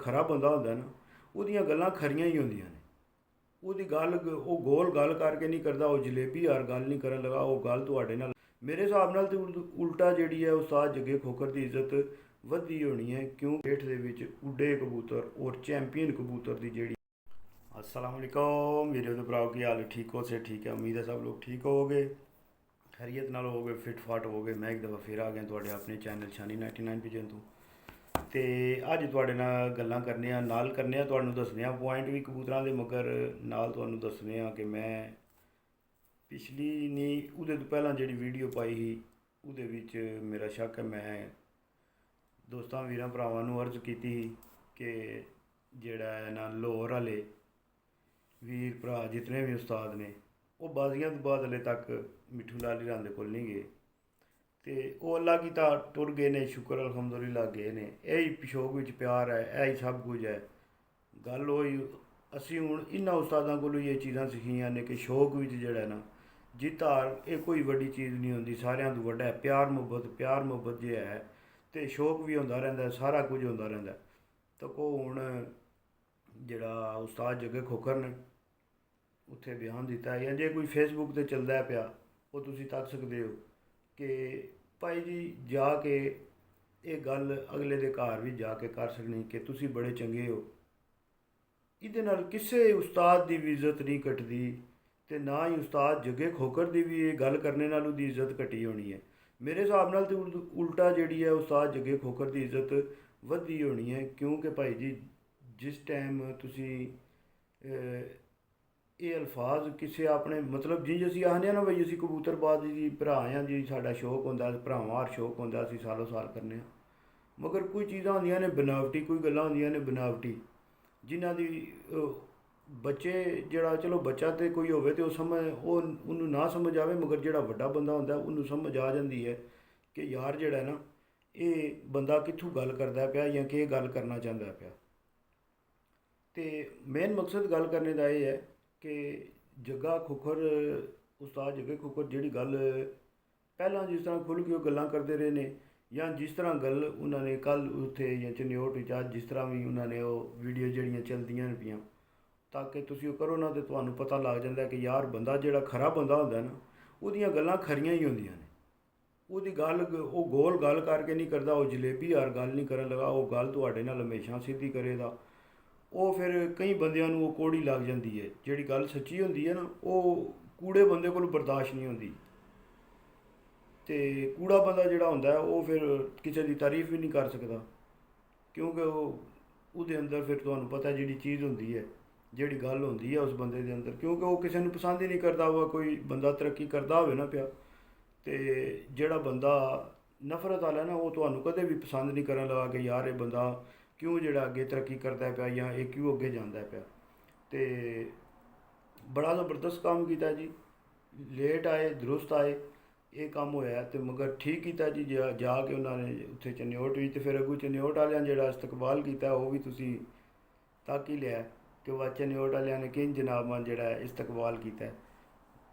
ਖਰਾ ਬੰਦਾ ਹੁੰਦਾ ਨਾ, ਉਹਦੀਆਂ ਗੱਲਾਂ ਖਰੀਆਂ ਹੀ ਹੁੰਦੀਆਂ ਨੇ। ਉਹਦੀ ਗੱਲ ਉਹ ਗੋਲ ਗੱਲ ਕਰਕੇ ਨਹੀਂ ਕਰਦਾ, ਉਹ ਜਲੇਬੀ ਯਾਰ ਗੱਲ ਨਹੀਂ ਕਰਨ ਲਗਾ, ਉਹ ਗੱਲ ਤੁਹਾਡੇ ਨਾਲ ਮੇਰੇ ਹਿਸਾਬ ਨਾਲ ਤੇ ਉਲਟਾ ਜਿਹੜੀ ਹੈ ਉਸਤਾਦ ਜੱਗੇ ਖੋਖਰ ਦੀ ਇੱਜ਼ਤ ਵਧਦੀ ਹੋਣੀ ਹੈ, ਕਿਉਂ ਹੇਠ ਦੇ ਵਿੱਚ ਉੱਡੇ ਕਬੂਤਰ ਔਰ ਚੈਂਪੀਅਨ ਕਬੂਤਰ ਦੀ ਜਿਹੜੀ। अस्सलाम वालेकुम मेरे तो भराओ की हाल ठीक हो से ठीक है, उम्मीद है सब लोग ठीक हो गए, खैरियत नाल हो गए, फिट फाट हो गए। मैं एक दफ़ा फिर आ गया थोड़े अपने चैनल शानी 99 पिजन तो अज थोड़े नाल गल्लां करने नाल करने तुहानूं दस्सने पॉइंट भी कबूतरां दे, मगर नाल तुहानूं दस्सने कि मैं पिछली नहीं उहदे तो पहलां जिहड़ी वीडियो पाई ही उहदे विच मेरा शक है, मैं दोस्तां वीरां भरावां नूं अर्ज कीती कि जिहड़ा है ना लाहौर वाले वीर भरा जितने भी उस्ताद ने वो बाजियां तो बाद हले तक मिठू लाल हीरां दे कोल नहीं गए, तो वो अल्लाह की तां टुर गए ने, शुक्र अलहमदुलिल्लाह गए ने। यही पिछोक विच प्यार है, यही सब कुछ है। गल होई असीं हुण इन्हां उस्तादां कोलों ये चीज़ां सिक्खियां ने कि शौक विच जिहड़ा ना जित हार ये कोई वड्डी चीज़ नहीं होंदी, सारियां तो वड्डा है प्यार मुहब्बत जे है, तो शौक भी होंदा रहिंदा, सारा कुछ होंदा रहिंदा। तो को हुण जिहड़ा उस्ताद जग्गे खोखर ने उत्थे बयान दिता है, या जे कोई फेसबुक ते चलदा पिया वो तुसीं तक सकदे हो कि भाई जी जाके ये गल अगले दे घर भी जाके कर सकनी कि तुसीं बड़े चंगे हो। इहदे नाल किसे उस्ताद दी भी इज्जत नहीं घटदी, ते ना ही उस्ताद जग्गे खोखर दी भी ये गल करने नाल उहदी इज्जत घटी होनी है। मेरे हिसाब नाल ते उल्टा जिहड़ी है उस्ताद जग्गे खोखर दी इज्जत वधदी होनी है, क्योंकि भाई जी जिस टाइम तुसीं ये अल्फाज किसी अपने मतलब जी असीं आखने ना बई असीं कबूतरबाजी दी भरा हाँ जी, साडा शौक होंदा भरावां हर शौक होंदा, असीं सालों साल करने, मगर कोई चीज़ां होंदियां ने बनावटी, कोई गल्लां होंदियां ने बनावटी जिन्हां दी बच्चे जेह्ड़ा चलो बच्चा तो कोई होवे तो समझ उन्नू ना समझ आवे, मगर जेह्ड़ा वड्डा बंदा होंदा उन्नू समझ आ जांदी है कि यार जेह्ड़ा ना ये बंदा कित्थों गल करदा पिया जां केह् गल करना चाहंदा पिया। ते मेन मकसद गल करने दा एह् है कि जग्गा खोखर उस्ताद जग्गे खोखर जिहड़ी गल पहलां जिस तरह खुल के गल्लां करते रहे ने, या जिस तरह गल उन्होंने कल उत्थे या चन्योट विच अज जिस तरह भी उन्होंने वो वीडियो जड़ियाँ चलदियां न पियां, ताकि तुसीं ओह करो ना तो तुहानूं पता लग जांदा कि यार बंदा जिहड़ा खरा बंदा हुंदा ना उहदियां गल्लां खरियां ही होंदियां ने। ਉਹਦੀ ਗੱਲ ਉਹ ਗੋਲ ਗੱਲ ਕਰਕੇ ਨਹੀਂ ਕਰਦਾ, ਉਹ ਜਲੇਬੀ ਯਾਰ ਗੱਲ ਨਹੀਂ ਕਰਨ ਲਗਾ, ਉਹ ਗੱਲ ਤੁਹਾਡੇ ਨਾਲ ਹਮੇਸ਼ਾ ਸਿੱਧੀ ਕਰੇਗਾ। ਉਹ ਫਿਰ ਕਈ ਬੰਦਿਆਂ ਨੂੰ ਉਹ ਕੋੜੀ ਲੱਗ ਜਾਂਦੀ ਹੈ, ਜਿਹੜੀ ਗੱਲ ਸੱਚੀ ਹੁੰਦੀ ਹੈ ਨਾ ਉਹ ਕੂੜੇ ਬੰਦੇ ਕੋਲ ਬਰਦਾਸ਼ਤ ਨਹੀਂ ਹੁੰਦੀ, ਅਤੇ ਕੂੜਾ ਬੰਦਾ ਜਿਹੜਾ ਹੁੰਦਾ ਉਹ ਫਿਰ ਕਿਸੇ ਦੀ ਤਾਰੀਫ ਵੀ ਨਹੀਂ ਕਰ ਸਕਦਾ, ਕਿਉਂਕਿ ਉਹਦੇ ਅੰਦਰ ਫਿਰ ਤੁਹਾਨੂੰ ਪਤਾ ਜਿਹੜੀ ਚੀਜ਼ ਹੁੰਦੀ ਹੈ, ਜਿਹੜੀ ਗੱਲ ਹੁੰਦੀ ਹੈ ਉਸ ਬੰਦੇ ਦੇ ਅੰਦਰ, ਕਿਉਂਕਿ ਉਹ ਕਿਸੇ ਨੂੰ ਪਸੰਦ ਹੀ ਨਹੀਂ ਕਰਦਾ ਵਾ। ਕੋਈ ਬੰਦਾ ਤਰੱਕੀ ਕਰਦਾ ਹੋਵੇ ਨਾ ਪਿਆ, ਤੇ ਜਿਹੜਾ ਬੰਦਾ ਨਫ਼ਰਤ ਵਾਲਾ ਨਾ ਉਹ ਤੁਹਾਨੂੰ ਕਦੇ ਵੀ ਪਸੰਦ ਨਹੀਂ ਕਰਨ ਲੱਗਾ ਕਿ ਯਾਰ ਇਹ ਬੰਦਾ ਕਿਉਂ ਜਿਹੜਾ ਅੱਗੇ ਤਰੱਕੀ ਕਰਦਾ ਪਿਆ ਜਾਂ ਇਹ ਕਿਉਂ ਅੱਗੇ ਜਾਂਦਾ ਪਿਆ। ਤੇ ਬੜਾ ਜ਼ਬਰਦਸਤ ਕੰਮ ਕੀਤਾ ਜੀ, ਲੇਟ ਆਏ ਦਰੁਸਤ ਆਏ ਇਹ ਕੰਮ ਹੋਇਆ, ਤੇ ਮਗਰ ਠੀਕ ਕੀਤਾ ਜੀ। ਜਾ ਕੇ ਉਹਨਾਂ ਨੇ ਉੱਥੇ ਚੰਨਿਓਟ ਵਿੱਚ, ਤੇ ਫਿਰ ਅੱਗੋਂ ਚੰਨਿਓਟ ਵਾਲਿਆਂ ਜਿਹੜਾ ਇਸਤਕਬਾਲ ਕੀਤਾ ਉਹ ਵੀ ਤੁਸੀਂ ਤੱਕ ਹੀ ਲਿਆ ਕਿ ਵਾ ਚੰਨਿਓਟ ਵਾਲਿਆਂ ਨੇ ਕਿੰਝ ਜਨਾਬਾਂ ਜਿਹੜਾ ਇਸਤਕਬਾਲ ਕੀਤਾ,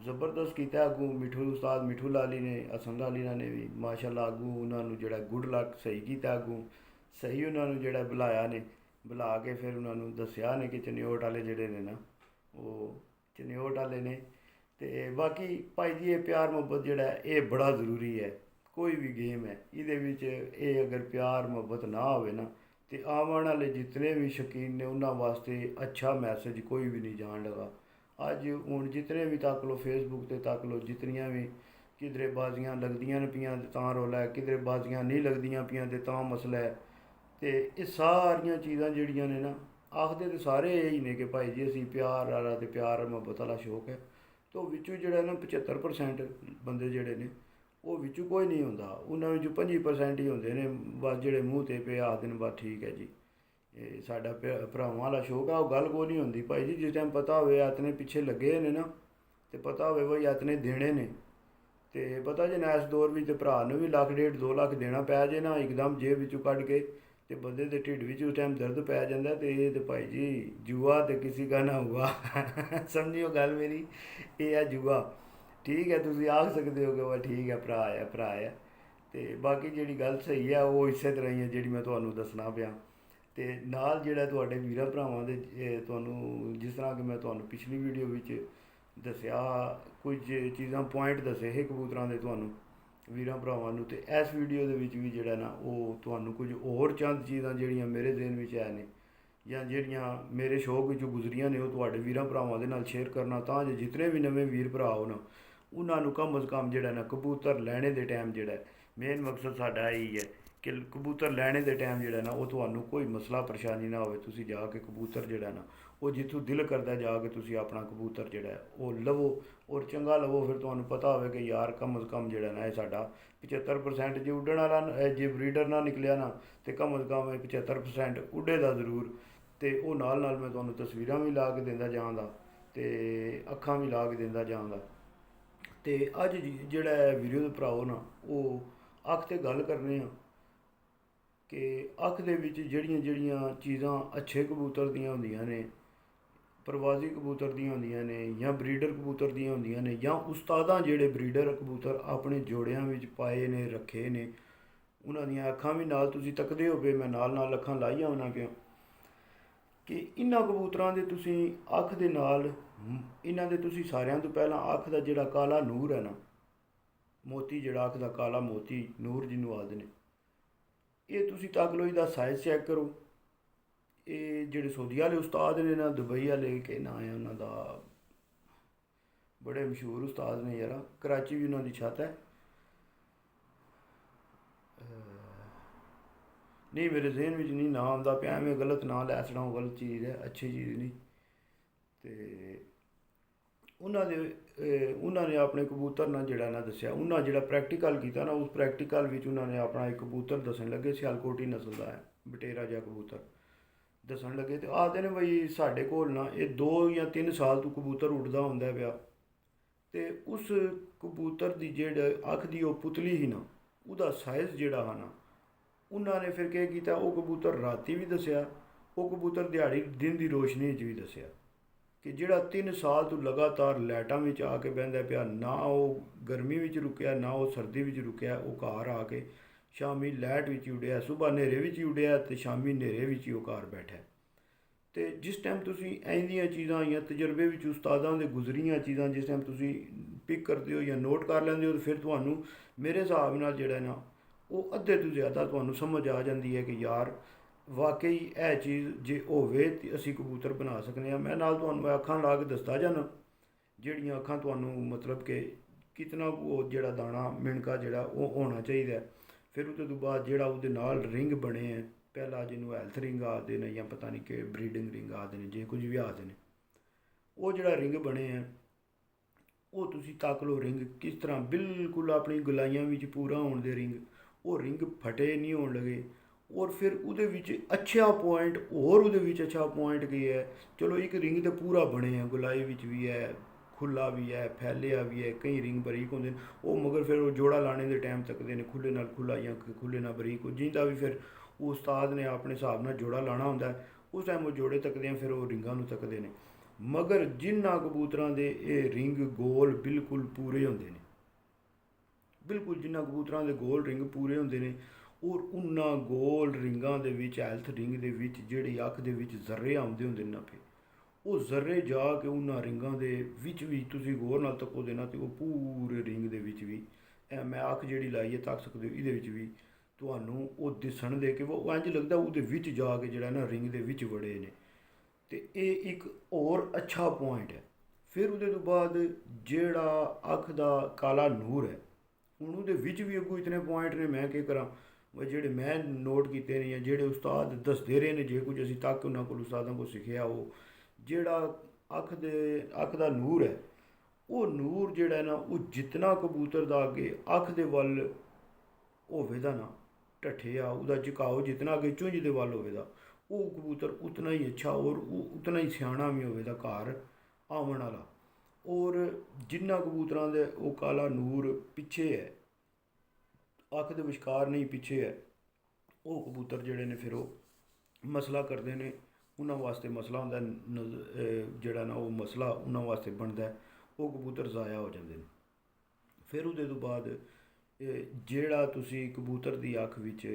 ਜ਼ਬਰਦਸਤ ਕੀਤਾ। ਅੱਗੋਂ ਮਿੱਠੂ ਉਸਤਾਦ ਮਿੱਠੂ ਲਾਲੀ ਨੇ ਹਸਨ ਲਾਲੀ ਨੇ ਵੀ ਮਾਸ਼ਾਅੱਲਾ ਅੱਗੋਂ ਉਹਨਾਂ ਨੂੰ ਜਿਹੜਾ ਗੁੱਡ ਲੱਕ ਸਹੀ ਕੀਤਾ, ਅੱਗੋਂ ਸਹੀ ਉਹਨਾਂ ਨੂੰ ਜਿਹੜਾ ਬੁਲਾਇਆ ਨੇ, ਬੁਲਾ ਕੇ ਫਿਰ ਉਹਨਾਂ ਨੂੰ ਦੱਸਿਆ ਨੇ ਕਿ ਚੰਨਿਓਟ ਵਾਲੇ ਜਿਹੜੇ ਨੇ ਨਾ ਉਹ ਚੰਨਿਓਟ ਵਾਲੇ ਨੇ। ਤੇ ਬਾਕੀ ਭਾਈ ਜੀ ਇਹ ਪਿਆਰ ਮੁਹੱਬਤ ਜਿਹੜਾ ਇਹ ਬੜਾ ਜ਼ਰੂਰੀ ਹੈ, ਕੋਈ ਵੀ ਗੇਮ ਹੈ ਇਹਦੇ ਵਿੱਚ ਇਹ ਅਗਰ ਪਿਆਰ ਮੁਹੱਬਤ ਨਾ ਹੋਵੇ ਨਾ ਤੇ ਆਉਣ ਵਾਲੇ ਜਿਤਨੇ ਵੀ ਸ਼ੌਕੀਨ ਨੇ ਉਹਨਾਂ ਵਾਸਤੇ ਅੱਛਾ ਮੈਸੇਜ ਕੋਈ ਵੀ ਨਹੀਂ ਜਾਣ ਲਗਾ। ਅੱਜ ਹੁਣ ਜਿਤਨੇ ਵੀ ਤੱਕ ਲਓ ਫੇਸਬੁੱਕ ਤੇ ਤੱਕ ਲਓ, ਜਿਤਨੀਆਂ ਵੀ ਕਿਧਰੇ ਬਾਜ਼ੀਆਂ ਲੱਗਦੀਆਂ ਨੇ ਪਈਆਂ ਤਾਂ ਰੌਲਾ ਹੈ, ਕਿਧਰੇ ਬਾਜ਼ੀਆਂ ਨਹੀਂ ਲੱਗਦੀਆਂ ਪਈਆਂ ਤੇ ਤਾਂ ਮਸਲਾ ਹੈ। ਤੇ ਇਹ ਸਾਰੀਆਂ ਚੀਜ਼ਾਂ ਜਿਹੜੀਆਂ ਨੇ ਨਾ ਆਖਦੇ ਤੇ ਸਾਰੇ ਇਹੀ ਨੇ ਕਿ ਭਾਈ ਜੀ ਅਸੀਂ ਪਿਆਰ ਵਾਲਾ ਤੇ ਪਿਆਰ ਮੁਹੱਬਤ ਵਾਲਾ ਸ਼ੌਕ ਹੈ, तो ਵਿੱਚੋਂ ਜਿਹੜਾ ਨਾ 75% ਬੰਦੇ ਜਿਹੜੇ ਨੇ ਉਹ ਵਿੱਚੋਂ ਕੋਈ ਨਹੀਂ ਹੁੰਦਾ, ਉਹਨਾਂ ਵਿੱਚੋਂ 25% ਹੀ ਹੁੰਦੇ ਨੇ ਬਸ ਜਿਹੜੇ ਮੂੰਹ 'ਤੇ ਪਏ ਆਖਦੇ ਨੇ ਬਸ ਠੀਕ ਹੈ ਜੀ ਇਹ ਸਾਡਾ ਭਰਾਵਾਂ ਵਾਲਾ ਸ਼ੌਕ ਆ। ਉਹ ਗੱਲ ਕੋਈ ਨਹੀਂ ਹੁੰਦੀ ਭਾਈ ਜੀ, ਜਿਸ ਟਾਈਮ ਪਤਾ ਹੋਵੇ ਆਤਨੇ ਪਿੱਛੇ ਲੱਗੇ ਨੇ ਨਾ ਤੇ ਪਤਾ ਹੋਵੇ ਬਈ ਆਤਨੇ ਦੇਣੇ ਨੇ, ਤੇ ਪਤਾ ਜੇ ਨਾ ਇਸ ਦੌਰ ਵਿੱਚ ਤੇ ਭਰਾ ਨੂੰ ਵੀ ਲੱਖ ਡੇਢ 2 ਲੱਖ ਦੇਣਾ ਪੈ ਜੇ ਨਾ ਇੱਕਦਮ ਜੇਬ ਵਿੱਚੋਂ ਕੱਢ ਕੇ, ਤੇ ਬੰਦੇ ਦੇ ਢਿੱਡ ਵਿੱਚ ਉਸ ਟਾਈਮ ਦਰਦ ਪੈ ਜਾਂਦਾ, ਤੇ ਇਹ ਤੇ ਭਾਈ ਜੀ ਜੂਆ ਤੇ ਕਿਸੇ ਦਾ ਨਾ ਹੁਆ ਸਮਝਿਓ ਗੱਲ ਮੇਰੀ, ਇਹ ਹੈ ਜੂਆ। ਠੀਕ ਹੈ ਤੁਸੀਂ ਆਖ ਸਕਦੇ ਹੋ ਕਿ ਵਾ ਠੀਕ ਹੈ ਭਰਾ ਹੈ ਭਰਾ ਹੈ, ਤੇ ਬਾਕੀ ਜਿਹੜੀ ਗੱਲ ਸਹੀ ਹੈ ਉਹ ਇਸੇ ਤਰ੍ਹਾਂ ਹੀ ਹੈ ਜਿਹੜੀ ਮੈਂ ਤੁਹਾਨੂੰ ਦੱਸਣਾ ਪਿਆ। ਤੇ ਨਾਲ ਜਿਹੜਾ ਤੁਹਾਡੇ ਵੀਰਾਂ ਭਰਾਵਾਂ ਦੇ ਤੁਹਾਨੂੰ ਜਿਸ ਤਰ੍ਹਾਂ ਕਿ ਮੈਂ ਤੁਹਾਨੂੰ ਪਿਛਲੀ ਵੀਡੀਓ ਵਿੱਚ ਦੱਸਿਆ, ਕੁਝ ਚੀਜ਼ਾਂ ਪੁਆਇੰਟ ਦੱਸੇ ਸੀ ਕਬੂਤਰਾਂ ਦੇ ਤੁਹਾਨੂੰ ਵੀਰਾਂ ਭਰਾਵਾਂ ਨੂੰ, ਤੇ ਇਸ ਵੀਡੀਓ ਦੇ ਵਿੱਚ ਵੀ ਜਿਹੜਾ ਨਾ ਉਹ ਤੁਹਾਨੂੰ ਕੁਝ ਹੋਰ ਚੰਦ ਚੀਜ਼ਾਂ ਜਿਹੜੀਆਂ ਮੇਰੇ ਜ਼ਿਹਨ ਵਿੱਚ ਆਏ ਨੇ ਜਾਂ ਜਿਹੜੀਆਂ ਮੇਰੇ ਸ਼ੌਕ ਵਿੱਚੋਂ ਗੁਜ਼ਰੀਆਂ ਨੇ ਉਹ ਤੁਹਾਡੇ ਵੀਰਾਂ ਭਰਾਵਾਂ ਦੇ ਨਾਲ ਸ਼ੇਅਰ ਕਰਨਾ, ਤਾਂ ਜੋ ਜਿਤਨੇ ਵੀ ਨਵੇਂ ਵੀਰ ਭਰਾ ਹੋਣ ਉਹਨਾਂ ਨੂੰ ਕਮ ਅਜ਼ ਕਮ ਜਿਹੜਾ ਨਾ ਕਬੂਤਰ ਲੈਣੇ ਦੇ ਟਾਈਮ ਜਿਹੜਾ ਮੇਨ ਮਕਸਦ ਸਾਡਾ ਇਹੀ ਹੈ ਕਿ ਕਬੂਤਰ ਲੈਣੇ ਦੇ ਟਾਈਮ ਜਿਹੜਾ ਨਾ ਉਹ ਤੁਹਾਨੂੰ ਕੋਈ ਮਸਲਾ ਪਰੇਸ਼ਾਨੀ ਨਾ ਹੋਵੇ। ਤੁਸੀਂ ਜਾ ਕੇ ਕਬੂਤਰ ਜਿਹੜਾ ਨਾ ਉਹ ਜਿੱਥੋਂ ਦਿਲ ਕਰਦਾ ਜਾ ਕੇ ਤੁਸੀਂ ਆਪਣਾ ਕਬੂਤਰ ਜਿਹੜਾ ਉਹ ਲਵੋ ਔਰ ਚੰਗਾ ਲਵੋ। ਫਿਰ ਤੁਹਾਨੂੰ ਪਤਾ ਹੋਵੇ ਕਿ ਯਾਰ ਕਮ ਅਜ਼ ਕਮ ਜਿਹੜਾ ਨਾ ਇਹ ਸਾਡਾ 75% ਜੇ ਉੱਡਣ ਵਾਲਾ ਜੇ ਬਰੀਡਰ ਨਾ ਨਿਕਲਿਆ ਨਾ ਤੇ ਕਮ ਅਜ਼ ਕਮ 75% ਉੱਡੇ ਦਾ ਜ਼ਰੂਰ। ਤੇ ਉਹ ਨਾਲ ਮੈਂ ਤੁਹਾਨੂੰ ਤਸਵੀਰਾਂ ਵੀ ਲਾ ਕੇ ਦਿੰਦਾ ਜਾਂਦਾ ਤੇ ਅੱਖਾਂ ਵੀ ਲਾ ਕੇ ਦਿੰਦਾ ਜਾਂਦਾ। ਤੇ ਅੱਜ ਜਿਹੜਾ ਵੀਡੀਓ ਦੇ ਭਰਾਓ ਨਾ ਉਹ ਅੱਖ ਤੇ ਗੱਲ ਕਰਨੇ ਆ ਕਿ ਅੱਖ ਦੇ ਵਿੱਚ ਜਿਹੜੀਆਂ ਚੀਜ਼ਾਂ ਅੱਛੇ ਕਬੂਤਰ ਦੀਆਂ ਹੁੰਦੀਆਂ ਨੇ, ਪ੍ਰਵਾਜ਼ੀ ਕਬੂਤਰ ਦੀਆਂ ਹੁੰਦੀਆਂ ਨੇ ਜਾਂ ਬਰੀਡਰ ਕਬੂਤਰ ਦੀਆਂ ਹੁੰਦੀਆਂ ਨੇ, ਜਾਂ ਉਸਤਾਦਾਂ ਜਿਹੜੇ ਬਰੀਡਰ ਕਬੂਤਰ ਆਪਣੇ ਜੋੜਿਆਂ ਵਿੱਚ ਪਾਏ ਨੇ ਰੱਖੇ ਨੇ ਉਹਨਾਂ ਦੀਆਂ ਅੱਖਾਂ ਵੀ ਨਾਲ ਤੁਸੀਂ ਤੱਕਦੇ ਹੋ ਪਏ, ਮੈਂ ਨਾਲ ਅੱਖਾਂ ਲਾਈਆਂ ਉਹਨਾਂ ਪਿਆ ਕਿ ਇਹਨਾਂ ਕਬੂਤਰਾਂ ਦੇ ਤੁਸੀਂ ਅੱਖ ਦੇ ਨਾਲ ਇਹਨਾਂ ਦੇ ਤੁਸੀਂ ਸਾਰਿਆਂ ਤੋਂ ਪਹਿਲਾਂ ਅੱਖ ਦਾ ਜਿਹੜਾ ਕਾਲਾ ਨੂਰ ਹੈ ਨਾ, ਮੋਤੀ ਜਿਹੜਾ ਅੱਖ ਦਾ ਕਾਲਾ ਮੋਤੀ ਨੂਰ ਜਿਹਨੂੰ ਆਖਦੇ ਨੇ, ਇਹ ਤੁਸੀਂ ਤੱਕ ਲਓ, ਇਹਦਾ ਸਾਈਜ਼ ਚੈੱਕ ਕਰੋ। ਇਹ ਜਿਹੜੇ ਸਊਦੀ ਵਾਲੇ ਉਸਤਾਦ ਨੇ ਨਾ, ਦੁਬਈ ਵਾਲੇ ਕਿ ਨਾਂ ਹੈ ਉਹਨਾਂ ਦਾ, ਬੜੇ ਮਸ਼ਹੂਰ ਉਸਤਾਦ ਨੇ ਯਾਰ, ਕਰਾਚੀ ਵੀ ਉਹਨਾਂ ਦੀ ਛੱਤ ਹੈ, ਨਹੀਂ ਮੇਰੇ ਜ਼ਿਹਨ ਵਿੱਚ ਨਹੀਂ ਨਾਂ ਆਉਂਦਾ ਪਿਆ, ਐਵੇਂ ਗਲਤ ਨਾਂ ਲੈ ਛੜਾਂ, ਗਲਤ ਚੀਜ਼ ਹੈ, ਅੱਛੀ ਚੀਜ਼ ਨਹੀਂ। ਤੇ ਉਹਨਾਂ ਨੇ ਆਪਣੇ ਕਬੂਤਰ ਨਾਲ ਜਿਹੜਾ ਨਾ ਦੱਸਿਆ, ਉਹਨਾਂ ਜਿਹੜਾ ਪ੍ਰੈਕਟੀਕਲ ਕੀਤਾ ਨਾ, ਉਸ ਪ੍ਰੈਕਟੀਕਲ ਵਿੱਚ ਉਹਨਾਂ ਨੇ ਆਪਣਾ ਇੱਕ ਕਬੂਤਰ ਦੱਸਣ ਲੱਗੇ, ਸਿਆਲਕੋਟੀ ਨਸਲ ਦਾ ਹੈ, ਬਟੇਰਾ ਜਿਹਾ ਕਬੂਤਰ ਦੱਸਣ ਲੱਗੇ। ਤੇ ਆਖਦੇ ਨੇ ਬਈ ਸਾਡੇ ਕੋਲ ਨਾ ਇਹ 2 ਜਾਂ 3 ਸਾਲ ਤੋਂ ਕਬੂਤਰ ਉੱਡਦਾ ਹੁੰਦਾ ਪਿਆ, ਤੇ ਉਸ ਕਬੂਤਰ ਦੀ ਜਿਹੜਾ ਅੱਖ ਦੀ ਉਹ ਪੁਤਲੀ ਸੀ ਨਾ, ਉਹਦਾ ਸਾਈਜ਼ ਜਿਹੜਾ ਹੈ ਨਾ, ਉਹਨਾਂ ਨੇ ਫਿਰ ਕੀ ਕੀਤਾ, ਉਹ ਕਬੂਤਰ ਰਾਤੀ ਵੀ ਦੱਸਿਆ, ਉਹ ਕਬੂਤਰ ਦਿਹਾੜੀ ਦਿਨ ਦੀ ਰੋਸ਼ਨੀ 'ਚ ਵੀ ਦੱਸਿਆ ਕਿ ਜਿਹੜਾ 3 ਸਾਲ ਤੋਂ ਲਗਾਤਾਰ ਲਾਈਟਾਂ ਵਿੱਚ ਆ ਕੇ ਬਹਿੰਦਾ ਪਿਆ, ਨਾ ਉਹ ਗਰਮੀ ਵਿੱਚ ਰੁਕਿਆ ਨਾ ਉਹ ਸਰਦੀ ਵਿੱਚ ਰੁਕਿਆ, ਉਹ ਘਰ ਆ ਕੇ ਸ਼ਾਮੀ ਲਾਈਟ ਵਿੱਚ ਹੀ ਉੱਡਿਆ, ਸਵੇਰ ਹਨੇਰੇ ਵਿੱਚ ਹੀ ਉੱਡਿਆ ਤੇ ਸ਼ਾਮੀ ਹਨੇਰੇ ਵਿੱਚ ਹੀ ਉਹ ਘਰ ਬੈਠਾ। ਤੇ ਜਿਸ ਟਾਈਮ ਤੁਸੀਂ ਇੰਝ ਦੀਆਂ ਚੀਜ਼ਾਂ ਜਾਂ ਤਜਰਬੇ ਵਿੱਚ ਉਸਤਾਦਾਂ ਦੇ ਗੁਜ਼ਰੀਆਂ ਚੀਜ਼ਾਂ ਜਿਸ ਟਾਈਮ ਤੁਸੀਂ ਪਿਕ ਕਰਦੇ ਹੋ ਜਾਂ ਨੋਟ ਕਰ ਲੈਂਦੇ ਹੋ, ਫਿਰ ਤੁਹਾਨੂੰ ਮੇਰੇ ਹਿਸਾਬ ਨਾਲ ਜਿਹੜਾ ਨਾ ਉਹ ਅੱਧੇ ਤੋਂ ਜ਼ਿਆਦਾ ਤੁਹਾਨੂੰ ਸਮਝ ਆ ਜਾਂਦੀ ਹੈ ਕਿ ਯਾਰ ਵਾਕਈ ਇਹ ਚੀਜ਼ ਜੇ ਹੋਵੇ ਤਾਂ ਅਸੀਂ ਕਬੂਤਰ ਬਣਾ ਸਕਦੇ ਹਾਂ। ਮੈਂ ਨਾਲ ਤੁਹਾਨੂੰ ਅੱਖਾਂ ਲਾ ਕੇ ਦੱਸਦਾ ਜਾਣਾ, ਜਿਹੜੀਆਂ ਅੱਖਾਂ ਤੁਹਾਨੂੰ ਮਤਲਬ ਕਿ ਕਿਤਨਾ ਉਹ ਜਿਹੜਾ ਦਾਣਾ ਮਿਣਕਾ ਜਿਹੜਾ ਉਹ ਹੋਣਾ ਚਾਹੀਦਾ। ਫਿਰ ਉਹਦੇ ਤੋਂ ਬਾਅਦ ਜਿਹੜਾ ਉਹਦੇ ਨਾਲ ਰਿੰਗ ਬਣੇ ਹੈ, ਪਹਿਲਾ ਜਿਹਨੂੰ ਹੈਲਥ ਰਿੰਗ ਆਖਦੇ ਨੇ ਜਾਂ ਪਤਾ ਨਹੀਂ ਕਿ ਬਰੀਡਿੰਗ ਰਿੰਗ ਆਖਦੇ ਨੇ, ਜੇ ਕੁਝ ਵੀ ਆਖਦੇ ਨੇ, ਉਹ ਜਿਹੜਾ ਰਿੰਗ ਬਣੇ ਹੈ ਉਹ ਤੁਸੀਂ ਤੱਕ ਲਓ, ਰਿੰਗ ਕਿਸ ਤਰ੍ਹਾਂ ਬਿਲਕੁਲ ਆਪਣੀ ਗੁਲਾਈਆਂ ਵਿੱਚ ਪੂਰਾ ਹੋਣ ਦੇ ਰਿੰਗ, ਉਹ ਰਿੰਗ ਫਟੇ ਨਹੀਂ ਹੋਣ ਲੱਗੇ। ਔਰ ਫਿਰ ਉਹਦੇ ਵਿੱਚ ਅੱਛਾ ਪੁਆਇੰਟ, ਹੋਰ ਉਹਦੇ ਵਿੱਚ ਅੱਛਾ ਪੁਆਇੰਟ ਕੀ ਹੈ, ਚਲੋ ਇੱਕ ਰਿੰਗ ਤਾਂ ਪੂਰਾ ਬਣੇ ਹੈ, ਗੁਲਾਈ ਵਿੱਚ ਵੀ ਹੈ, ਖੁੱਲਾ ਵੀ ਹੈ, ਫੈਲਿਆ ਵੀ ਹੈ, ਕਈ ਰਿੰਗ ਬਰੀਕ ਹੁੰਦੇ ਨੇ, ਉਹ ਮਗਰ ਫਿਰ ਉਹ ਜੋੜਾ ਲਾਣੇ ਦੇ ਟਾਈਮ ਤੱਕਦੇ ਨੇ ਖੁੱਲੇ ਨਾਲ ਖੁੱਲਾ ਜਾਂ ਖੁੱਲੇ ਨਾਲ ਬਰੀਕ, ਜਿੰਦਾ ਵੀ ਫਿਰ ਉਹ ਉਸਤਾਦ ਨੇ ਆਪਣੇ ਹਿਸਾਬ ਨਾਲ ਜੋੜਾ ਲਾਣਾ ਹੁੰਦਾ, ਉਸ ਟਾਈਮ ਉਹ ਜੋੜੇ ਤੱਕਦੇ ਆ, ਫਿਰ ਉਹ ਰਿੰਗਾਂ ਨੂੰ ਤੱਕਦੇ ਨੇ। ਮਗਰ ਜਿਨ੍ਹਾਂ ਕਬੂਤਰਾਂ ਦੇ ਇਹ ਰਿੰਗ ਗੋਲ ਬਿਲਕੁਲ ਪੂਰੇ ਹੁੰਦੇ ਨੇ, ਬਿਲਕੁਲ ਜਿਨ੍ਹਾਂ ਕਬੂਤਰਾਂ ਦੇ ਗੋਲ ਰਿੰਗ ਪੂਰੇ ਹੁੰਦੇ ਨੇ, ਔਰ ਉਹਨਾਂ ਗੋਲ ਰਿੰਗਾਂ ਦੇ ਵਿੱਚ ਹੈਲਥ ਰਿੰਗ ਦੇ ਵਿੱਚ ਜਿਹੜੀ ਅੱਖ ਦੇ ਵਿੱਚ ਜ਼ਰਰੇ ਆਉਂਦੇ ਹੁੰਦੇ ਨੇ ਨਾ, ਫਿਰ ਉਹ ਜ਼ਰਰੇ ਜਾ ਕੇ ਉਹਨਾਂ ਰਿੰਗਾਂ ਦੇ ਵਿੱਚ ਵੀ ਤੁਸੀਂ ਗੌਰ ਨਾਲ ਤੱਕੋਗੇ ਨਾ, ਅਤੇ ਉਹ ਪੂਰੇ ਰਿੰਗ ਦੇ ਵਿੱਚ ਵੀ ਮੈਂ ਅੱਖ ਜਿਹੜੀ ਲਾਈ ਹੈ ਤੱਕ ਸਕਦੇ ਹੋ, ਇਹਦੇ ਵਿੱਚ ਵੀ ਤੁਹਾਨੂੰ ਉਹ ਦਿਸਣ ਦੇ ਕਿ ਉਹ ਇੰਝ ਲੱਗਦਾ ਉਹਦੇ ਵਿੱਚ ਜਾ ਕੇ ਜਿਹੜਾ ਨਾ ਰਿੰਗ ਦੇ ਵਿੱਚ ਵੜੇ ਨੇ। ਤੇ ਇਹ ਇੱਕ ਹੋਰ ਅੱਛਾ ਪੁਆਇੰਟ ਹੈ। ਫਿਰ ਉਹਦੇ ਤੋਂ ਬਾਅਦ ਜਿਹੜਾ ਅੱਖ ਦਾ ਕਾਲਾ ਨੂਰ ਹੈ, ਹੁਣ ਉਹਦੇ ਵਿੱਚ ਵੀ ਅੱਗੋਂ ਇਤਨੇ ਪੁਆਇੰਟ ਨੇ, ਮੈਂ ਕੀ ਕਰਾਂ, ਜਿਹੜੇ ਮੈਂ ਨੋਟ ਕੀਤੇ ਨੇ ਜਾਂ ਜਿਹੜੇ ਉਸਤਾਦ ਦੱਸਦੇ ਰਹੇ ਨੇ, ਜੇ ਕੁਝ ਅਸੀਂ ਤੱਕ ਉਹਨਾਂ ਕੋਲ ਉਸਤਾਦਾਂ ਕੋਲ ਸਿੱਖਿਆ, ਉਹ ਜਿਹੜਾ ਅੱਖ ਦਾ ਨੂਰ ਹੈ, ਉਹ ਨੂਰ ਜਿਹੜਾ ਨਾ ਉਹ ਜਿਤਨਾ ਕਬੂਤਰ ਦਾ ਅੱਗੇ ਅੱਖ ਦੇ ਵੱਲ ਹੋਵੇਗਾ ਨਾ ਢੱਠਿਆ, ਉਹਦਾ ਝੁਕਾਓ ਜਿਤਨਾ ਅੱਗੇ ਚੁੰਝ ਦੇ ਵੱਲ ਹੋਵੇਗਾ, ਉਹ ਕਬੂਤਰ ਉਤਨਾ ਹੀ ਅੱਛਾ ਔਰ ਉਹ ਉਤਨਾ ਹੀ ਸਿਆਣਾ ਵੀ ਹੋਵੇਗਾ ਘਰ ਆਉਣ ਵਾਲਾ। ਔਰ ਜਿਨ੍ਹਾਂ ਕਬੂਤਰਾਂ ਦੇ ਉਹ ਕਾਲਾ ਨੂਰ ਪਿੱਛੇ ਹੈ, ਅੱਖ ਦੇ ਵਿਚਕਾਰ ਨਹੀਂ ਪਿੱਛੇ ਹੈ, ਉਹ ਕਬੂਤਰ ਜਿਹੜੇ ਨੇ ਫਿਰ ਉਹ ਮਸਲਾ ਕਰਦੇ ਨੇ, ਉਹਨਾਂ ਵਾਸਤੇ ਮਸਲਾ ਹੁੰਦਾ ਜਿਹੜਾ ਨਾ ਉਹ ਮਸਲਾ ਉਹਨਾਂ ਵਾਸਤੇ ਬਣਦਾ, ਉਹ ਕਬੂਤਰ ਜ਼ਾਇਆ ਹੋ ਜਾਂਦੇ ਨੇ। ਫਿਰ ਉਹਦੇ ਤੋਂ ਬਾਅਦ ਜਿਹੜਾ ਤੁਸੀਂ ਕਬੂਤਰ ਦੀ ਅੱਖ ਵਿੱਚ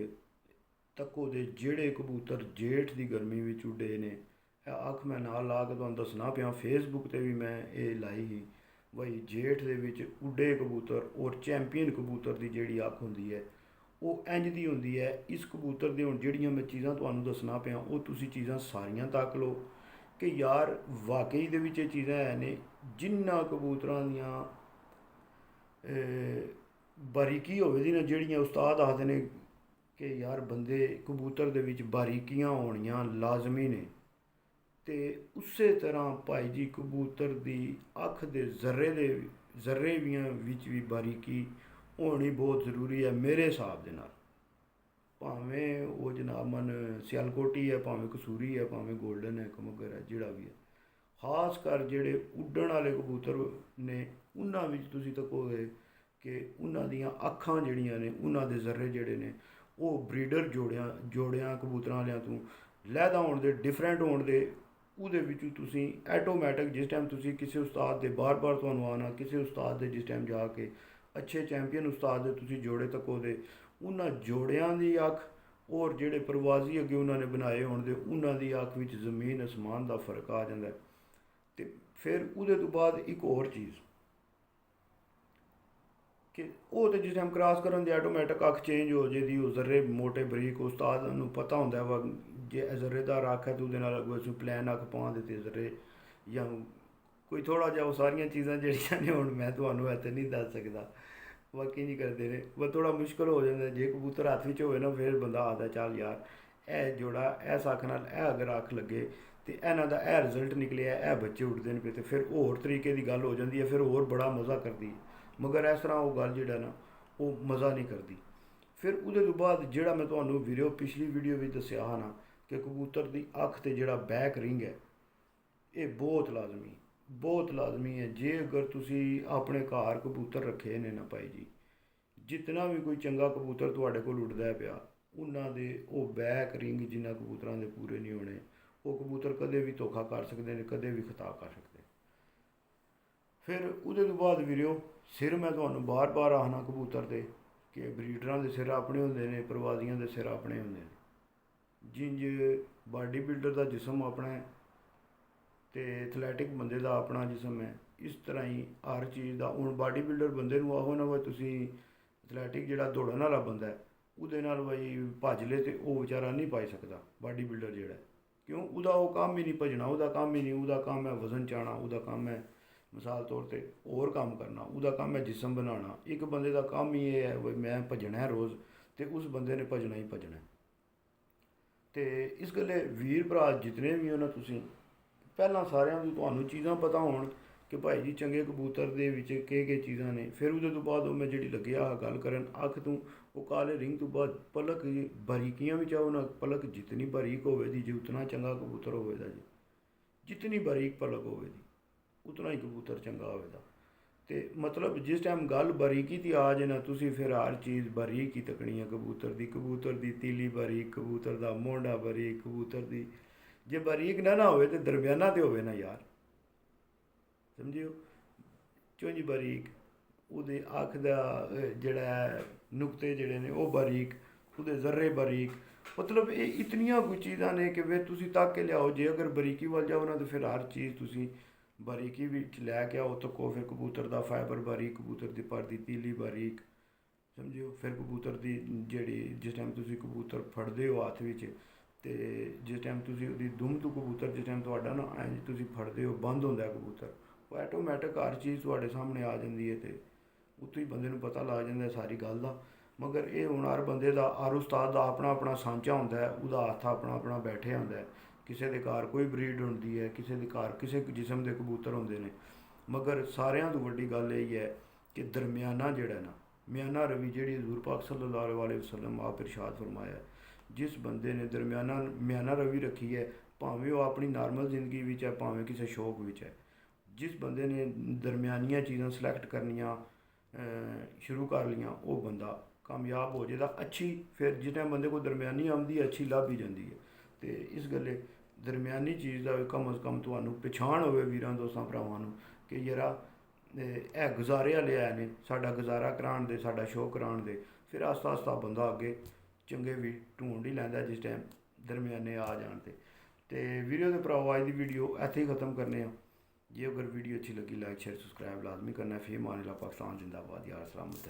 ਤੱਕੋ ਦੇ ਜਿਹੜੇ ਕਬੂਤਰ ਜੇਠ ਦੀ ਗਰਮੀ ਵਿੱਚ ਉੱਡੇ ਨੇ, ਇਹ ਅੱਖ ਮੈਂ ਨਾਲ ਲਾ ਕੇ ਤੁਹਾਨੂੰ ਦੱਸਣਾ ਪਿਆ। ਫੇਸਬੁੱਕ ਤੇ ਵੀ ਮੈਂ ਇਹ ਲਾਈ ਸੀ ਬਈ ਜੇਠ ਦੇ ਵਿੱਚ ਉੱਡੇ ਕਬੂਤਰ ਔਰ ਚੈਂਪੀਅਨ ਕਬੂਤਰ ਦੀ ਜਿਹੜੀ ਅੱਖ ਹੁੰਦੀ ਹੈ ਉਹ ਇੰਜ ਦੀ ਹੁੰਦੀ ਹੈ। ਇਸ ਕਬੂਤਰ ਦੇ ਹੁਣ ਜਿਹੜੀਆਂ ਮੈਂ ਚੀਜ਼ਾਂ ਤੁਹਾਨੂੰ ਦੱਸਣਾ ਪਿਆ ਉਹ ਤੁਸੀਂ ਚੀਜ਼ਾਂ ਸਾਰੀਆਂ ਤੱਕ ਲਓ ਕਿ ਯਾਰ ਵਾਕਈ ਦੇ ਵਿੱਚ ਇਹ ਚੀਜ਼ਾਂ ਹੈ ਨੇ। ਜਿਨ੍ਹਾਂ ਕਬੂਤਰਾਂ ਦੀਆਂ ਬਾਰੀਕੀ ਹੋਵੇ ਦੀ ਨਾ, ਜਿਹੜੀਆਂ ਉਸਤਾਦ ਆਖਦੇ ਨੇ ਕਿ ਯਾਰ ਬੰਦੇ ਕਬੂਤਰ ਦੇ ਵਿੱਚ ਬਾਰੀਕੀਆਂ ਹੋਣੀਆਂ ਲਾਜ਼ਮੀ ਨੇ, ਤੇ ਉਸੇ ਤਰ੍ਹਾਂ ਭਾਈ ਜੀ ਕਬੂਤਰ ਦੀ ਅੱਖ ਦੇ ਜ਼ਰਰੇ ਵਿੱਚ ਵੀ ਬਾਰੀਕੀ ਹੋਣੀ ਬਹੁਤ ਜ਼ਰੂਰੀ ਹੈ ਮੇਰੇ ਹਿਸਾਬ ਦੇ ਨਾਲ। ਭਾਵੇਂ ਉਹ ਜਨਾਬ ਮਨ ਸਿਆਲਕੋਟੀ ਹੈ, ਭਾਵੇਂ ਕਸੂਰੀ ਹੈ, ਭਾਵੇਂ ਗੋਲਡਨ ਹੈ, ਕਮਗਰ ਹੈ, ਜਿਹੜਾ ਵੀ ਹੈ। ਖਾਸ ਕਰ ਜਿਹੜੇ ਉੱਡਣ ਵਾਲੇ ਕਬੂਤਰ ਨੇ ਉਹਨਾਂ ਵਿੱਚ ਤੁਸੀਂ ਤੱਕੋਗੇ ਕਿ ਉਹਨਾਂ ਦੀਆਂ ਅੱਖਾਂ ਜਿਹੜੀਆਂ ਨੇ, ਉਹਨਾਂ ਦੇ ਜ਼ਰਰੇ ਜਿਹੜੇ ਨੇ ਉਹ ਬਰੀਡਰ ਜੋੜਿਆਂ ਕਬੂਤਰਾਂ ਵਾਲਿਆਂ ਤੋਂ ਲਹਿਦਾ ਹੋਣ ਦੇ, ਡਿਫਰੈਂਟ ਹੋਣ ਦੇ, ਉਹਦੇ ਵਿੱਚੋਂ ਤੁਸੀਂ ਐਟੋਮੈਟਿਕ ਜਿਸ ਟਾਈਮ ਤੁਸੀਂ ਕਿਸੇ ਉਸਤਾਦ ਦੇ ਬਾਰ-ਬਾਰ ਤੁਹਾਨੂੰ ਆਉਣਾ, ਕਿਸੇ ਉਸਤਾਦ ਦੇ ਜਿਸ ਟਾਈਮ ਜਾ ਕੇ ਅੱਛੇ ਚੈਂਪੀਅਨ ਉਸਤਾਦ ਦੇ ਤੁਸੀਂ ਜੋੜੇ ਤੱਕੋਗੇ, ਉਹਨਾਂ ਜੋੜਿਆਂ ਦੀ ਅੱਖ ਔਰ ਜਿਹੜੇ ਪ੍ਰਵਾਜ਼ੀ ਅੱਗੇ ਉਹਨਾਂ ਨੇ ਬਣਾਏ ਹੋਣ ਦੇ ਉਹਨਾਂ ਦੀ ਅੱਖ ਵਿੱਚ ਜ਼ਮੀਨ ਅਸਮਾਨ ਦਾ ਫਰਕ ਆ ਜਾਂਦਾ। ਅਤੇ ਫਿਰ ਉਹਦੇ ਤੋਂ ਬਾਅਦ ਇੱਕ ਹੋਰ ਚੀਜ਼ ਕਿ ਉਹ ਤਾਂ ਜਿਸ ਟਾਈਮ ਕ੍ਰਾਸ ਕਰਨ ਦੀ ਆਟੋਮੈਟਿਕ ਅੱਖ ਚੇਂਜ ਹੋ ਜਾਏਗੀ। ਉਹ ਜ਼ਰਰੇ ਮੋਟੇ ਬਰੀਕ ਉਸਤਾਦ ਨੂੰ ਪਤਾ ਹੁੰਦਾ ਵਾ ਜੇ ਜ਼ਰੇਦਾਰ ਅੱਖ ਹੈ ਤਾਂ ਉਹਦੇ ਨਾਲ ਅੱਗੋਂ ਅਸੀਂ ਪਲੈਨ ਅੱਖ ਪਾ ਦਿੱਤੇ ਜ਼ਰਰੇ ਜਾਂ ਕੋਈ ਥੋੜ੍ਹਾ ਜਿਹਾ। ਉਹ ਸਾਰੀਆਂ ਚੀਜ਼ਾਂ ਜਿਹੜੀਆਂ ਨੇ ਹੁਣ ਮੈਂ ਤੁਹਾਨੂੰ ਇੱਥੇ ਨਹੀਂ ਦੱਸ ਸਕਦਾ, ਬਾਕੀ ਨਹੀਂ ਕਰਦੇ ਨੇ, ਬਸ ਥੋੜ੍ਹਾ ਮੁਸ਼ਕਿਲ ਹੋ ਜਾਂਦਾ। ਜੇ ਕਬੂਤਰ ਹੱਥ ਵਿੱਚ ਹੋਵੇ ਨਾ ਫਿਰ ਬੰਦਾ ਆਦਾ ਚੱਲ ਯਾਰ ਇਹ ਜੋੜਾ ਇਸ ਅੱਖ ਨਾਲ ਇਹ ਅਗਰ ਅੱਖ ਲੱਗੇ ਅਤੇ ਇਹਨਾਂ ਦਾ ਇਹ ਰਿਜ਼ਲਟ ਨਿਕਲਿਆ, ਇਹ ਬੱਚੇ ਉੱਡਦੇ ਨੇ ਪਏ, ਅਤੇ ਫਿਰ ਹੋਰ ਤਰੀਕੇ ਦੀ ਗੱਲ ਹੋ ਜਾਂਦੀ ਹੈ, ਫਿਰ ਹੋਰ ਬੜਾ ਮਜ਼ਾ ਕਰਦੀ। ਮਗਰ ਇਸ ਤਰ੍ਹਾਂ ਉਹ ਗੱਲ ਜਿਹੜਾ ਨਾ ਉਹ ਮਜ਼ਾ ਨਹੀਂ ਕਰਦੀ। ਫਿਰ ਉਹਦੇ ਤੋਂ ਬਾਅਦ ਜਿਹੜਾ ਮੈਂ ਤੁਹਾਨੂੰ ਪਿਛਲੀ ਵੀਡੀਓ ਵਿੱਚ ਦੱਸਿਆ ਹਾਂ ਨਾ ਕਿ ਕਬੂਤਰ ਦੀ ਅੱਖ 'ਤੇ ਜਿਹੜਾ ਬੈਕ ਰਿੰਗ ਹੈ ਇਹ ਬਹੁਤ ਲਾਜ਼ਮੀ ਹੈ। ਜੇ ਅਗਰ ਤੁਸੀਂ ਆਪਣੇ ਘਰ ਕਬੂਤਰ ਰੱਖੇ ਨੇ ਨਾ ਭਾਈ ਜੀ, ਜਿਤਨਾ ਵੀ ਕੋਈ ਚੰਗਾ ਕਬੂਤਰ ਤੁਹਾਡੇ ਕੋਲ ਉੱਡਦਾ ਪਿਆ, ਉਹਨਾਂ ਦੇ ਉਹ ਬੈਕ ਰਿੰਗ ਜਿਨ੍ਹਾਂ ਕਬੂਤਰਾਂ ਦੇ ਪੂਰੇ ਨਹੀਂ ਹੋਣੇ, ਉਹ ਕਬੂਤਰ ਕਦੇ ਵੀ ਧੋਖਾ ਕਰ ਸਕਦੇ ਨੇ, ਕਦੇ ਵੀ ਖਤਾ ਕਰ ਸਕਦੇ। ਫਿਰ ਉਹਦੇ ਤੋਂ ਬਾਅਦ ਸਿਰ ਮੈਂ ਤੁਹਾਨੂੰ ਬਾਰ-ਬਾਰ ਆਖਣਾ ਕਬੂਤਰ ਦੇ ਕਿ ਬਰੀਡਰਾਂ ਦੇ ਸਿਰ ਆਪਣੇ ਹੁੰਦੇ ਨੇ, ਪ੍ਰਵਾਜ਼ੀਆਂ ਦੇ ਸਿਰ ਆਪਣੇ ਹੁੰਦੇ ਨੇ। ਜਿੰਜ ਬਾਡੀ ਬਿਲਡਰ ਦਾ ਜਿਸਮ ਆਪਣਾ ਹੈ ਅਤੇ ਐਥਲੈਟਿਕ ਬੰਦੇ ਦਾ ਆਪਣਾ ਜਿਸਮ ਹੈ, ਇਸ ਤਰ੍ਹਾਂ ਹੀ ਹਰ ਚੀਜ਼ ਦਾ। ਹੁਣ ਬਾਡੀ ਬਿਲਡਰ ਬੰਦੇ ਨੂੰ ਆਹੋ ਨਾ ਵਾ ਤੁਸੀਂ ਐਥਲੈਟਿਕ ਜਿਹੜਾ ਦੌੜਨ ਵਾਲਾ ਬੰਦਾ ਹੈ ਉਹਦੇ ਨਾਲ ਬਈ ਭੱਜ ਲੇ ਤੇ ਉਹ ਵਿਚਾਰਾ ਨਹੀਂ ਪਾਈ ਸਕਦਾ ਬਾਡੀ ਬਿਲਡਰ ਜਿਹੜਾ। ਕਿਉਂ? ਉਹਦਾ ਉਹ ਕੰਮ ਹੀ ਨਹੀਂ ਭੱਜਣਾ, ਉਹਦਾ ਕੰਮ ਹੀ ਨਹੀਂ। ਉਹਦਾ ਕੰਮ ਹੈ ਵਜ਼ਨ ਚਾਹਣਾ, ਉਹਦਾ ਕੰਮ ਹੈ ਮਿਸਾਲ ਤੌਰ 'ਤੇ ਹੋਰ ਕੰਮ ਕਰਨਾ, ਉਹਦਾ ਕੰਮ ਹੈ ਜਿਸਮ ਬਣਾਉਣਾ। ਇੱਕ ਬੰਦੇ ਦਾ ਕੰਮ ਹੀ ਇਹ ਹੈ ਬਈ ਮੈਂ ਭੱਜਣਾ ਰੋਜ਼, ਅਤੇ ਉਸ ਬੰਦੇ ਨੇ ਭੱਜਣਾ ਹੀ ਭੱਜਣਾ। ਅਤੇ ਇਸ ਗੱਲੇ ਵੀਰ ਭਰਾ ਜਿਤਨੇ ਵੀ ਹੋ ਨਾ, ਤੁਸੀਂ ਪਹਿਲਾਂ ਸਾਰਿਆਂ ਨੂੰ ਤੁਹਾਨੂੰ ਚੀਜ਼ਾਂ ਪਤਾ ਹੋਣ ਕਿ ਭਾਈ ਜੀ ਚੰਗੇ ਕਬੂਤਰ ਦੇ ਵਿੱਚ ਕਿਹੜੀਆਂ ਚੀਜ਼ਾਂ ਨੇ। ਫਿਰ ਉਹਦੇ ਤੋਂ ਬਾਅਦ ਉਹ ਮੈਂ ਜਿਹੜੀ ਲੱਗਿਆ ਗੱਲ ਕਰਨ ਅੱਖ ਤੋਂ, ਉਹ ਕਾਲੇ ਰਿੰਗ ਤੋਂ ਬਾਅਦ ਪਲਕ ਬਾਰੀਕੀਆਂ ਵਿੱਚ ਆਓ ਨਾ। ਪਲਕ ਜਿਤਨੀ ਬਾਰੀਕ ਹੋਵੇਗੀ ਜੀ ਉਤਨਾ ਚੰਗਾ ਕਬੂਤਰ ਹੋਵੇਗਾ ਜੀ। ਜਿਤਨੀ ਬਾਰੀਕ ਪਲਕ ਹੋਵੇਗੀ ਉਤਨਾ ਹੀ ਕਬੂਤਰ ਚੰਗਾ ਹੋਵੇਗਾ। ਅਤੇ ਮਤਲਬ ਜਿਸ ਟਾਈਮ ਗੱਲ ਬਾਰੀਕੀ 'ਤੇ ਆ ਜਾਏ ਨਾ, ਤੁਸੀਂ ਫਿਰ ਹਰ ਚੀਜ਼ ਬਾਰੀਕ ਹੀ ਤੱਕਣੀ ਹੈ ਕਬੂਤਰ ਦੀ ਤੀਲੀ ਬਾਰੀਕ, ਕਬੂਤਰ ਦਾ ਮੋਢਾ ਬਾਰੀਕ, ਕਬੂਤਰ ਦੀ ਜੇ ਬਾਰੀਕ ਨਾ ਹੋਵੇ ਤਾਂ ਦਰਮਿਆਨਾ 'ਤੇ ਹੋਵੇ ਨਾ ਯਾਰ, ਸਮਝਿਓ। ਚੁੰਝ ਬਾਰੀਕ, ਉਹਦੇ ਅੱਖ ਦਾ ਜਿਹੜਾ ਨੁਕਤੇ ਜਿਹੜੇ ਨੇ ਉਹ ਬਾਰੀਕ, ਉਹਦੇ ਜ਼ਰਰੇ ਬਾਰੀਕ। ਮਤਲਬ ਇਹ ਇਤਨੀਆਂ ਕੁ ਚੀਜ਼ਾਂ ਨੇ ਕਿ ਫਿਰ ਤੁਸੀਂ ਤੱਕ ਕੇ ਲਿਆਓ। ਜੇ ਅਗਰ ਬਾਰੀਕੀ ਵੱਲ ਜਾਓ ਨਾ ਤਾਂ ਫਿਰ ਹਰ ਚੀਜ਼ ਤੁਸੀਂ ਬਾਰੀਕੀ ਵਿੱਚ ਲੈ ਕੇ ਆਓ ਤੱਕੋ। ਫਿਰ ਕਬੂਤਰ ਦਾ ਫਾਈਬਰ ਬਾਰੀਕ, ਕਬੂਤਰ ਦੀ ਪਰ ਦੀ ਤੀਲੀ ਬਾਰੀਕ, ਸਮਝਿਓ। ਫਿਰ ਕਬੂਤਰ ਦੀ ਜਿਹੜੀ ਜਿਸ ਟਾਈਮ ਤੁਸੀਂ ਕਬੂਤਰ ਫੜਦੇ ਹੋ ਹੱਥ ਵਿੱਚ, ਅਤੇ ਜਿਸ ਟਾਈਮ ਤੁਸੀਂ ਉਹਦੀ ਦੁਮ ਤੋਂ ਕਬੂਤਰ ਜਿਸ ਟਾਈਮ ਤੁਹਾਡਾ ਨਾ ਐਂ ਤੁਸੀਂ ਫੜਦੇ ਹੋ ਬੰਦ ਹੁੰਦਾ ਕਬੂਤਰ, ਉਹ ਐਟੋਮੈਟਿਕ ਹਰ ਚੀਜ਼ ਤੁਹਾਡੇ ਸਾਹਮਣੇ ਆ ਜਾਂਦੀ ਹੈ ਅਤੇ ਉੱਥੋਂ ਹੀ ਬੰਦੇ ਨੂੰ ਪਤਾ ਲੱਗ ਜਾਂਦਾ ਸਾਰੀ ਗੱਲ ਦਾ। ਮਗਰ ਇਹ ਹੁਣ ਹਰ ਬੰਦੇ ਦਾ, ਹਰ ਉਸਤਾਦ ਦਾ ਆਪਣਾ ਆਪਣਾ ਸਾਂਝਾ ਹੁੰਦਾ ਹੈ, ਉਹਦਾ ਹੱਥ ਆਪਣਾ ਆਪਣਾ ਬੈਠਿਆ ਹੁੰਦਾ ਹੈ। ਕਿਸੇ ਦੇ ਘਰ ਕੋਈ ਬਰੀਡ ਹੁੰਦੀ ਹੈ, ਕਿਸੇ ਦੇ ਘਰ ਕਿਸੇ ਜਿਸਮ ਦੇ ਕਬੂਤਰ ਹੁੰਦੇ ਨੇ। ਮਗਰ ਸਾਰਿਆਂ ਤੋਂ ਵੱਡੀ ਗੱਲ ਇਹ ਹੈ ਕਿ ਦਰਮਿਆਨਾ ਜਿਹੜਾ ਨਾ ਮਿਆਨਾ ਰਵੀ, ਜਿਹੜੀ ਹਜ਼ੂਰ ਪਾਕ ਸੱਲੱਲਾਹੁ ਅਲੈਹਿ ਵਸੱਲਮ ਆਪ ਇਰਸ਼ਾਦ ਫਰਮਾਇਆ, ਜਿਸ ਬੰਦੇ ਨੇ ਮਿਆਨਾ ਰਵੀ ਰੱਖੀ ਹੈ, ਭਾਵੇਂ ਉਹ ਆਪਣੀ ਨਾਰਮਲ ਜ਼ਿੰਦਗੀ ਵਿੱਚ ਹੈ, ਭਾਵੇਂ ਕਿਸੇ ਸ਼ੌਕ ਵਿੱਚ ਹੈ, ਜਿਸ ਬੰਦੇ ਨੇ ਦਰਮਿਆਨੀਆਂ ਚੀਜ਼ਾਂ ਸਿਲੈਕਟ ਕਰਨੀਆਂ ਸ਼ੁਰੂ ਕਰ ਲਈਆਂ, ਉਹ ਬੰਦਾ ਕਾਮਯਾਬ ਹੋ ਜਾਏਗਾ। ਫਿਰ ਜਿਸ ਟਾਈਮ ਬੰਦੇ ਕੋਲ ਦਰਮਿਆਨੀ ਆਉਂਦੀ ਹੈ, ਅੱਛੀ ਲੱਭ ਹੀ ਜਾਂਦੀ ਹੈ। ਅਤੇ ਇਸ ਗੱਲੇ ਦਰਮਿਆਨੀ ਚੀਜ਼ ਦਾ ਕਮ ਅਜ਼ ਕਮ ਤੁਹਾਨੂੰ ਪਛਾਣ ਹੋਵੇ ਵੀਰਾਂ ਦੋਸਤਾਂ ਭਰਾਵਾਂ ਨੂੰ ਕਿ ਯਾਰਾ ਇਹ ਗੁਜ਼ਾਰੇ ਵਾਲੇ ਆਏ ਨੇ ਸਾਡਾ ਗੁਜ਼ਾਰਾ ਕਰਾਉਣ ਦੇ, ਸਾਡਾ ਸ਼ੌਕ ਕਰਾਉਣ ਦੇ। ਫਿਰ ਆਸਤਾ ਆਸਤਾ ਬੰਦਾ ਅੱਗੇ ਚੰਗੇ ਵੀ ਢੂੰਡ ਹੀ ਲੈਂਦਾ ਜਿਸ ਟਾਈਮ ਦਰਮਿਆਨੇ ਆ ਜਾਣ ਤੇ ਵੀਡੀਓ ਦੇ ਭਰਾਓ ਅੱਜ ਦੀ ਵੀਡੀਓ ਇੱਥੇ ਹੀ ਖਤਮ ਕਰਨੇ ਆ। ਜੇ ਅਗਰ ਵੀਡੀਓ अच्छी लगी लाइक शेयर सब्सक्राइब लाजमी करना है। फिर मान ला पाकिस्तान जिंदाबाद यार सलामत।